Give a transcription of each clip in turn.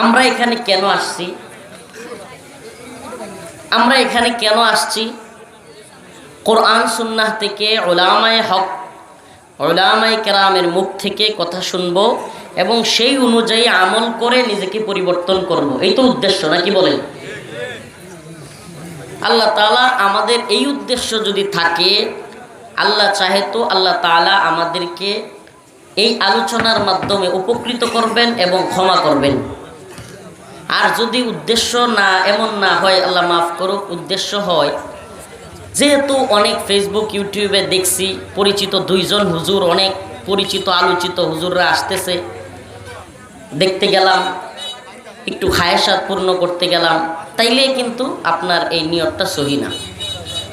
আমরা এখানে কেন আসছি? আমরা এখানে কেন আসছি? কোরআন সুন্নাহ থেকে উলামায়ে হক, উলামায়ে কেরামের মুখ থেকে কথা শুনবো এবং সেই অনুযায়ী আমল করে নিজেকে পরিবর্তন করব। এই তো উদ্দেশ্য, নাকি বলেন? আল্লাহ তাআলা আমাদের এই উদ্দেশ্য যদি থাকে, আল্লাহ চাহে তো আল্লাহ তাআলা আমাদেরকে এই আলোচনার মাধ্যমে উপকৃত করবেন এবং ক্ষমা করবেন। আর যদি উদ্দেশ্য না এমন না হয়, আল্লাহ মাফ করুক, উদ্দেশ্য হয় যেহেতু অনেক ফেসবুক ইউটিউবে দেখছি পরিচিত দুইজন হুজুর, অনেক পরিচিত আলোচিত হুজুররা আসতেছে, দেখতে গেলাম, একটু খায়সাত পূর্ণ করতে গেলাম, তাইলে কিন্তু আপনার এই নিয়তটা সহি না।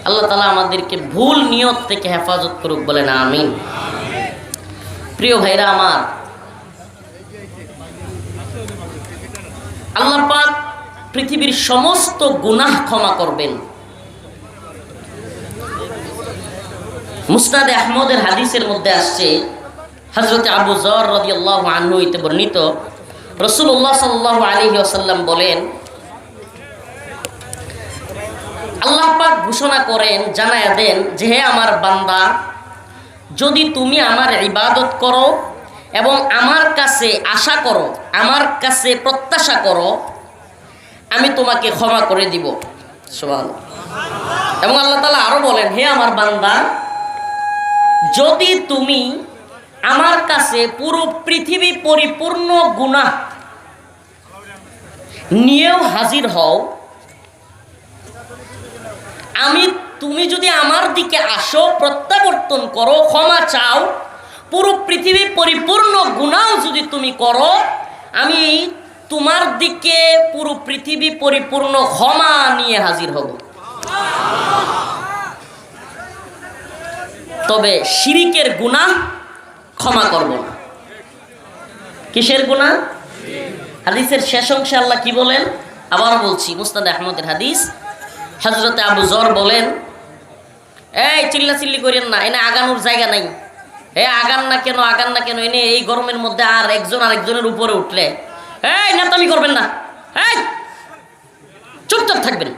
আল্লাহ তাআলা আমাদেরকে ভুল নিয়ত থেকে হেফাজত করুক, বলেন আমিন। প্রিয় ভাইরা আমার, আল্লাহ পাক পৃথিবীর সমস্ত গুনাহ ক্ষমা করবেন। মুসনাদে আহমদের হাদিসের মধ্যে আসছে, হযরত আবু যর রাদিয়াল্লাহু আনহু হইতে বর্ণিত, রাসূলুল্লাহ সাল্লাল্লাহু আলাইহি ওয়াসাল্লাম বলেন, আল্লাহ পাক ঘোষণা করেন, জানায়া দেন যে হে আমার বান্দা, যদি তুমি আমার ইবাদত করো এবং আমার কাছে আশা করো, আমার কাছে প্রত্যাশা করো, আমি তোমাকে ক্ষমা করে দিব। সুবহানাল্লাহ। এবং আল্লাহ তাআলা আরো বলেন, হে আমার বান্দা, যদি তুমি আমার কাছে পুরো পৃথিবী পরিপূর্ণ গুনাহ নিয়েও হাজির হও, তুমি যদি আমার দিকে আসো, প্রত্যাবর্তন করো, ক্ষমা চাও, পুরো পৃথিবী পরিপূর্ণ গুনাহ যদি তুমি করো, আমি তোমার দিকে পুরো পৃথিবী পরিপূর্ণ ক্ষমা নিয়ে হাজির হব। তবে শিরিকের গুনাহ ক্ষমা করব না। কিসের গুনাহ? হাদিসের শেষ অংশে আল্লাহ কি বলেন? আবার বলছি, মুসনাদে আহমদের হাদিস, হযরতে আবু যর বলেন, এই চিল্লাচিল্লি করেন না, এনে আগানোর জায়গা নাই। আগান না কেন, আগান না কেন? এনে এই গরমের মধ্যে আর একজন আরেকজনের উপরে উঠলে নেতামি করবেন না, চুপচাপ থাকবেন।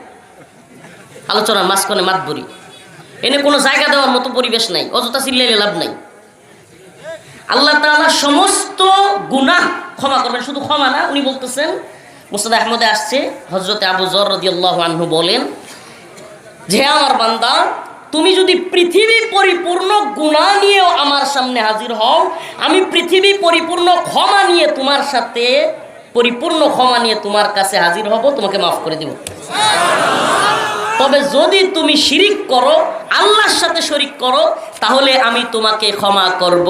আলোচনার মাঝখানে মাতবরি, এনে কোনো জায়গা দেওয়ার মতো পরিবেশ নাই, অযথা চিল্লাইলে লাভ নাই। আল্লাহ তাআলা সমস্ত গুনাহ ক্ষমা করবেন। শুধু ক্ষমা না, উনি বলতেছেন, মুসনাদ আহমদে আসছে, হযরতে আবু যর রাদিয়াল্লাহু আনহু বলেন যে আমার বান্দা, তুমি যদি পৃথিবী পরিপূর্ণ গুনাহ নিয়েও আমার সামনে হাজির হও, আমি পৃথিবী পরিপূর্ণ ক্ষমা নিয়ে তোমার সাথে, পরিপূর্ণ ক্ষমা নিয়ে তোমার কাছে হাজির হব, তোমাকে মাফ করে দেব। তবে যদি তুমি শিরিক করো, আল্লাহর সাথে শরীক করো, তাহলে আমি তোমাকে ক্ষমা করব।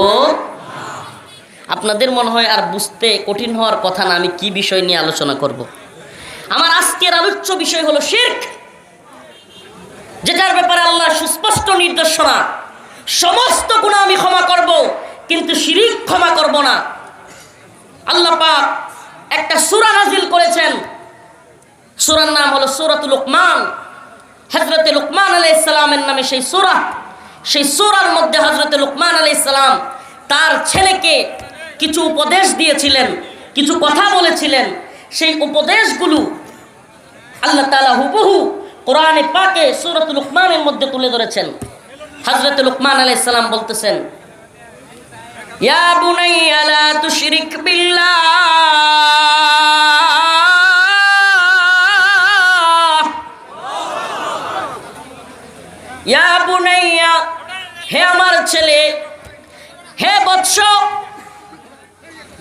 আপনাদের মনে হয় আর বুঝতে কঠিন হওয়ার কথা না, আমি কি বিষয় নিয়ে আলোচনা করব। আমার আজকের আলোচ্য বিষয় হলো শিরক, যেটার ব্যাপারে আল্লাহ সুস্পষ্ট নির্দেশনা, সমস্ত গুনাহ আমি ক্ষমা করব, কিন্তু শিরিক ক্ষমা করব না। আল্লাহ পাক একটা সূরা নাজিল করেছেন, সূরার নাম হলো সূরাতুল লুকমান। হযরতে লুকমান আলাইহিস সালামের নামে সেই সূরা, সেই সূরার মধ্যে হযরতে লুকমান আলাইহিস সালাম তার ছেলেকে কিছু উপদেশ দিয়েছিলেন, কিছু কথা বলেছিলেন। সেই উপদেশগুলো আল্লাহ তাআলা হুবহু কোরআনে পাকে সূরাতুল লুকমানের মধ্যে তুলে ধরেছেন। হযরত লুকমান আলাইহিস সালাম বলতেছেন, ইয়া বুনাইয়া লা তুশরিক বিল্লাহ, ইয়া বুনাইয়া, হে আমার ছেলে, হে বৎস,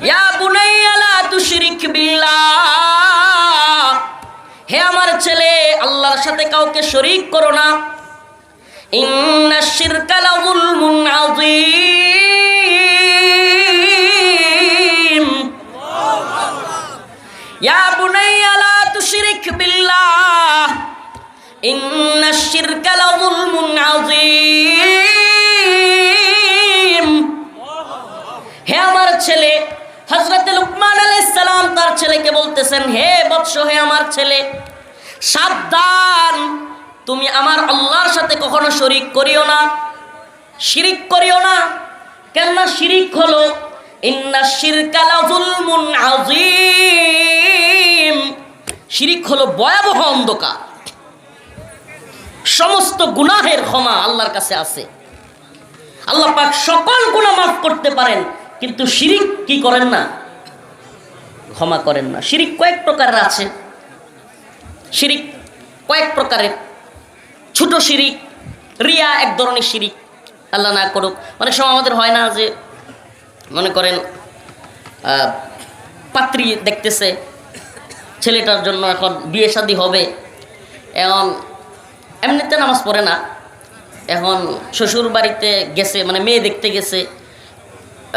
ইয়া বুনাইয়া লা তুশরিক বিল্লাহ, হে আমার ছেলে, আল্লাহর সাথে কাউকে শরীক করো না। ইন্নাশ শিরকা লাযুলমুন আযীম, ইয়া বুনাইয়া লা তুশরিক বিল্লাহ, ইন্নাশ শিরকা লাযুলমুন আযীম। হে আমার ছেলে, হযরত লুকমান আলাইহিস সালাম তার ছেলেকে বলতেছেন, হে বৎস, হে আমার ছেলে, সাবধান, তুমি আমার আল্লাহর সাথে কখনো শরীক করিও না, শিরিক করিও না। কেননা শিরিক হলো ইন্নাশ শিরকা লাযুলমুন আযীম, শিরিক হলো ভয়াবহ অন্ধকার। সমস্ত গুনাহের ক্ষমা আল্লাহর কাছে আছে। আল্লাহ পাক সকল গুনাহ মাফ করতে পারেন, কিন্তু শিরিক কি করেন না? ক্ষমা করেন না। শিরিক কয়েক প্রকারের আছে। শিরিক কয়েক প্রকারের। ছোট শিরিক, রিয়া এক ধরনের শিরিক, আল্লাহ না করুক। অনেক সময় আমাদের হয় না যে মনে করেন পাত্রী দেখতেছে, ছেলেটার জন্য এখন বিয়ে শাদী হবে, এখন এমনিতে নামাজ পড়ে না, এখন শ্বশুর বাড়িতে গেছে, মানে মেয়ে দেখতে গেছে,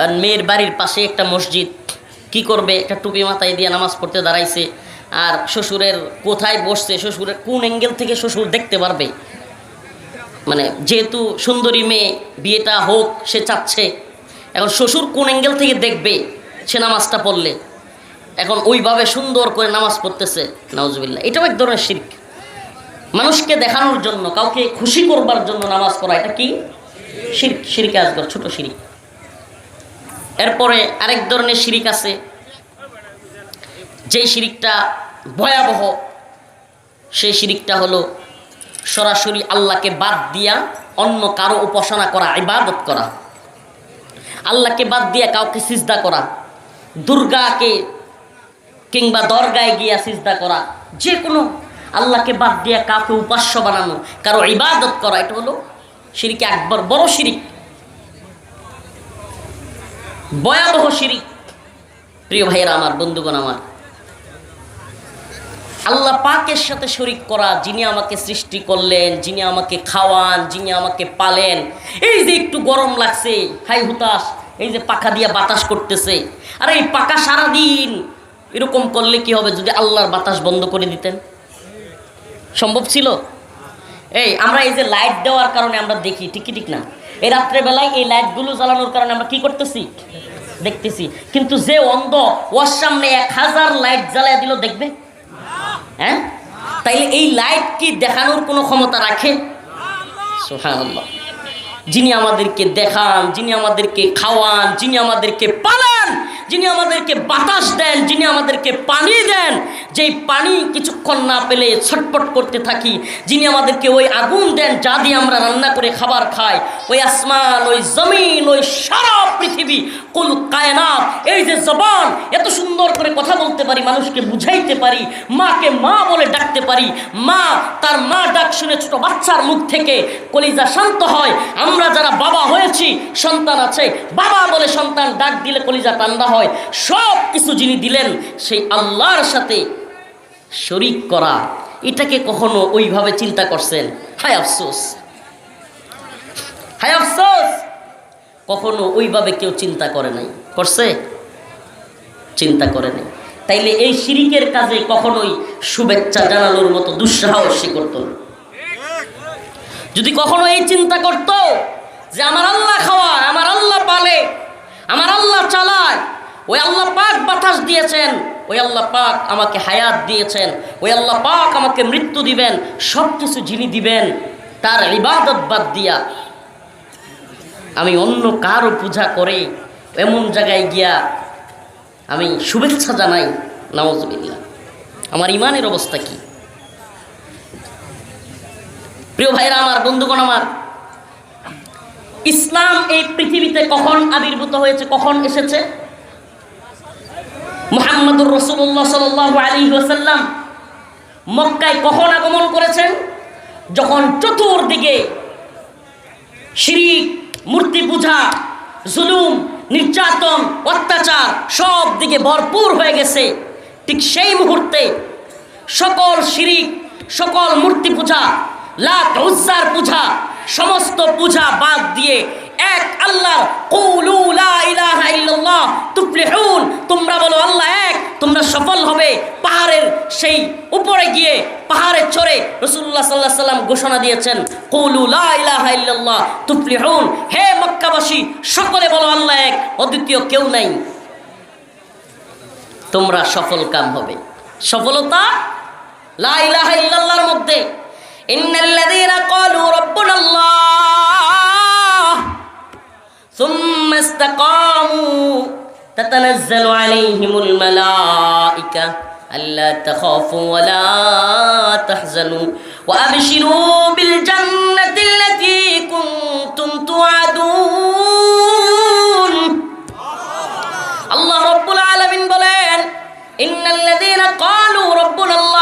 আর মেয়ের বাড়ির পাশে একটা মসজিদ, কি করবে, একটা টুপি মাথায় দিয়ে নামাজ পড়তে দাঁড়াইছে, আর শ্বশুরের কোথায় বসছে, শ্বশুরের কোন অ্যাঙ্গেল থেকে শ্বশুর দেখতে পারবে, মানে যেহেতু সুন্দরী মেয়ে, বিয়েটা হোক সে চাচ্ছে, এখন শ্বশুর কোন অ্যাঙ্গেল থেকে দেখবে সে নামাজটা পড়লে, এখন ওইভাবে সুন্দর করে নামাজ পড়তেছে, নাউজুবিল্লাহ। এটাও এক ধরনের শিরক। মানুষকে দেখানোর জন্য, কাউকে খুশি করবার জন্য নামাজ পড়া, এটা কি? শিরক, শিরকে আসগর, ছোট শিরক। এরপরে আরেক ধরনের শিরিক আছে, যেই শিরিকটা ভয়াবহ। সেই শিরিকটা হলো সরাসরি আল্লাহকে বাদ দিয়া অন্য কারো উপাসনা করা, ইবাদত করা, আল্লাহকে বাদ দিয়া কাউকে সিজদা করা, দুর্গাকে কিংবা দরগায় গিয়া সিজদা করা, যে কোনো আল্লাহকে বাদ দিয়া কাউকে উপাস্য বানানো, কারো ইবাদত করা, এটা হলো শিরিকে আকবার, বড় শিরিক, ভয়াবহ শিরিক। প্রিয় ভাইয়েরা আমার, বন্ধুগণ আমার, আল্লাহ পাকের সাথে শরীক করা, যিনি আমাকে সৃষ্টি করলেন, যিনি আমাকে খাওয়ান, যিনি আমাকে পালেন, এই যে একটু গরম লাগছে, হাই হুতাশ, এই যে পাখা দিয়ে বাতাস করতেছে, আর এই পাখা সারাদিন এরকম করলে কি হবে যদি আল্লাহর বাতাস বন্ধ করে দিতেন? সম্ভব ছিল? আমরা এই যে লাইট দেওয়ার কারণে আমরা দেখি, ঠিক না? এই রাত্রেবেলায় এই লাইটগুলো জ্বালানোর কারণে আমরা কি করতেছি? দেখতেছি। কিন্তু যে অন্ধ, ওর সামনে 1000 লাইট জ্বালায় দিল, দেখবে? হ্যাঁ, তাইলে এই লাইট কি দেখানোর কোনো ক্ষমতা রাখে? সুবহানাল্লাহ। যিনি আমাদেরকে দেখান, যিনি আমাদেরকে খাওয়ান, যিনি আমাদেরকে পালান, যিনি আমাদেরকে বাতাস দেন, যিনি আমাদেরকে পানি দেন, যেই পানি কিছুক্ষণ না পেলে ছটপট করতে থাকি, যিনি আমাদেরকে ওই আগুন দেন যা দিয়ে আমরা রান্না করে খাবার খাই, ওই আসমান, ওই জমিন, ওই সারা পৃথিবী, কুল কায়নাত, এই যে জবান, এত সুন্দর করে কথা বলতে পারি, মানুষকে বুঝাইতে পারি, মাকে মা বলে ডাকতে পারি, মা, তার মা ডাক শুনে ছোট বাচ্চার মুখ থেকে কলিজা শান্ত হয়। আমরা যারা বাবা হয়েছি, সন্তান আছে, বাবা বলে সন্তান ডাক দিলে কলিজা ঠান্ডা হয়। সব কিছু যিনি দিলেন সেই আল্লাহর সাথে শরীক করা, এটাকে কখনো ওইভাবে চিন্তা করছেন? হায় আফসোস, হায় আফসোস, কখনো ওইভাবে কেউ চিন্তা করে নাই। করছে? চিন্তা করে নাই। তাইলে এই শিরিকের কাজে কখনোই শুভেচ্ছা জানানোর মতো দুঃসাহস সে করত না। যদি কখনো এই চিন্তা করত যে আমার আল্লাহ খাওয়ায়, আমার আল্লাহ পালে, আমার আল্লাহ চালায়, ওই আল্লাহ পাক বাতাস দিয়েছেন, ওই আল্লাহ পাক আমাকে হায়াত দিয়েছেন, ওই আল্লাহ পাক আমাকে মৃত্যু দিবেন, সব কিছু যিনি দিবেন, তার ইবাদত বাদ দিয়া আমি অন্য কারো পূজা করে এমন জায়গায় গিয়া আমি শুভেচ্ছা জানাই, নাউজুবিল্লাহ, আমার ইমানের অবস্থা কি? প্রিয় ভাইরা আমার, বন্ধুগণ আমার, ইসলাম এই পৃথিবীতে কখন আবির্ভূত হয়েছে, কখন এসেছে? মুহাম্মদুর রাসূলুল্লাহ সাল্লাল্লাহু আলাইহি ওয়াসাল্লাম মক্কায় কখন আগমন করেছেন? যখন চতুর্দিকে শিরিক, মূর্তি পূজা, জুলুম, নির্যাতন, অত্যাচার সব দিকে ভরপুর হয়ে গেছে, ঠিক সেই মুহূর্তে সকল শিরিক, সকল মূর্তি পূজা, লাত উজ্জার পূজা, সমস্ত পূজা বাদ দিয়ে এক আল্লাহর কুলু লা ইলাহা ইল্লাল্লাহ তুফলিহুন, তোমরা বলো আল্লাহ এক, তোমরা সফল হবে। পাহাড়ের সেই উপরে গিয়ে পাহাড়ে চড়ে রাসূলুল্লাহ সাল্লাল্লাহু আলাইহি সাল্লাম ঘোষণা দিয়েছেন, কুলু লা ইলাহা ইল্লাল্লাহ তুফলিহুন, হে মক্কাবাসী সকলে বলো আল্লাহ এক, অদ্বিতীয় কেউ নাই, তোমরা সফল কাম হবে। সফলতা লা ইলাহা ইল্লাল্লাহর মধ্যে। ইন্নাল্লাযীনা ক্বালু রাব্বুনাল্লাহ সুম্মা ইসতাকামু তাতানাজ্জালু আলাইহিমুল মালায়েকা আল্লা তাখাফু ওয়া লা তাহজানু ওয়া আবশিরু বিল জান্নাতিল্লাতী কুনতুম তুআদুন। আল্লাহ রাব্বুল আলামিন বলেন, ইন্নাল্লাযীনা ক্বালু রাব্বুনাল্লাহ